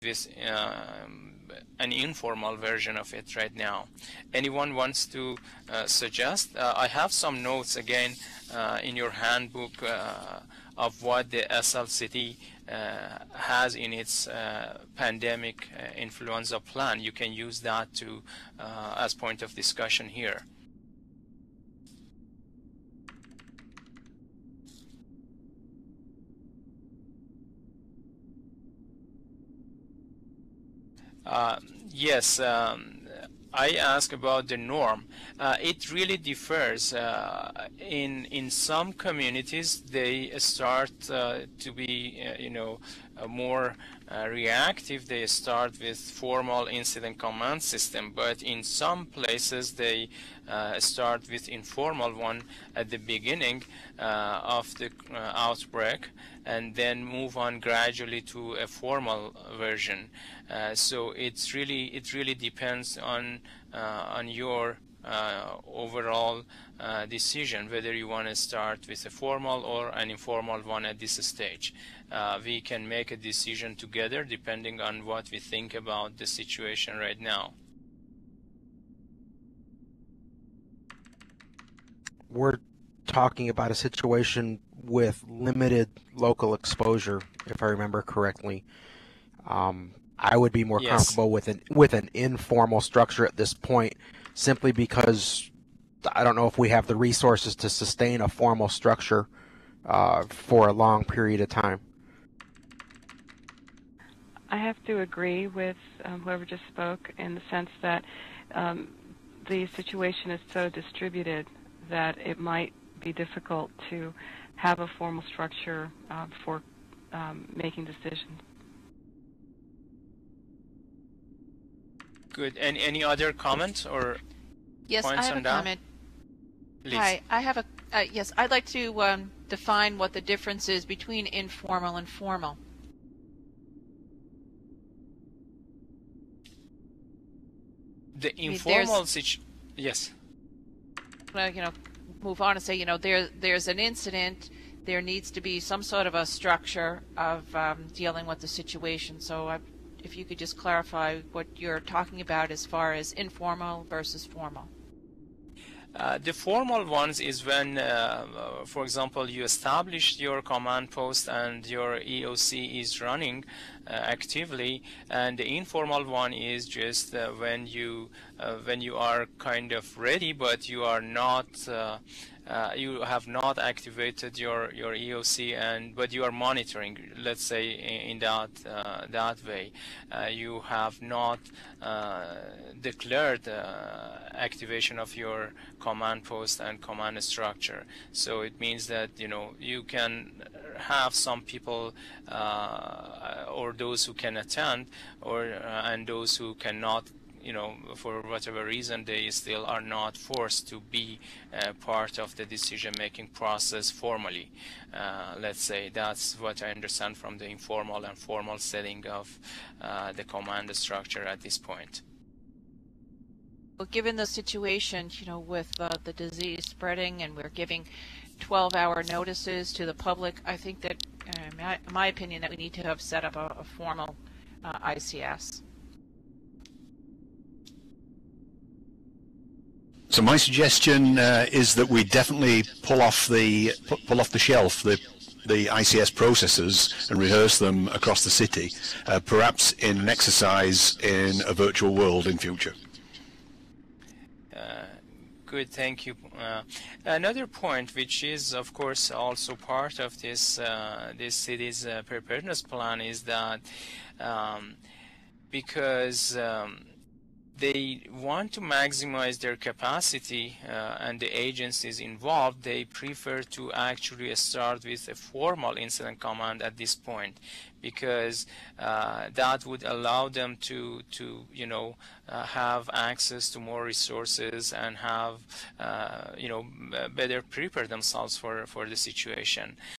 with an informal version of it right now. Anyone wants to suggest? I have some notes again in your handbook of what the SLCT has in its pandemic influenza plan. You can use that to as point of discussion here. Yes, I ask about the norm. It really differs. In some communities, they start to be, more reactive. They start with formal incident command system, but in some places they start with informal one at the beginning of the outbreak, and then move on gradually to a formal version. So it really depends on your overall decision whether you want to start with a formal or an informal one at this stage. We can make a decision together depending on what we think about the situation right now. We're talking about a situation with limited local exposure, if I remember correctly. I would be more comfortable with an informal structure at this point, simply because I don't know if we have the resources to sustain a formal structure for a long period of time. I have to agree with whoever just spoke in the sense that the situation is so distributed that it might be difficult to have a formal structure for making decisions. Good. And any other comments or yes, points I have on a that? comment. Please. Hi, I have a yes. I'd like to define what the difference is between informal and formal. The informal yes. Well, move on and say, there's an incident. There needs to be some sort of a structure of dealing with the situation. So if you could just clarify what you're talking about as far as informal versus formal. The formal ones is when, for example, you establish your command post and your EOC is running actively, and the informal one is just when you are kind of ready, but you are not. You have not activated your EOC, but you are monitoring. Let's say in that way, you have not declared activation of your command post and command structure. So it means that you can have some people or those who can attend, and those who cannot. For whatever reason, they still are not forced to be part of the decision-making process formally. Let's say that's what I understand from the informal and formal setting of the command structure at this point. Well, given the situation, with the disease spreading, and we're giving 12-hour notices to the public, I think that, in my opinion, that we need to have set up a formal ICS. So my suggestion is that we definitely pull off the shelf the ICS processes and rehearse them across the city, perhaps in an exercise in a virtual world in future. Good, thank you. Another point, which is of course also part of this city's preparedness plan, is that because they want to maximize their capacity and the agencies involved, they prefer to actually start with a formal incident command at this point, because that would allow them to have access to more resources and have better prepare themselves for the situation.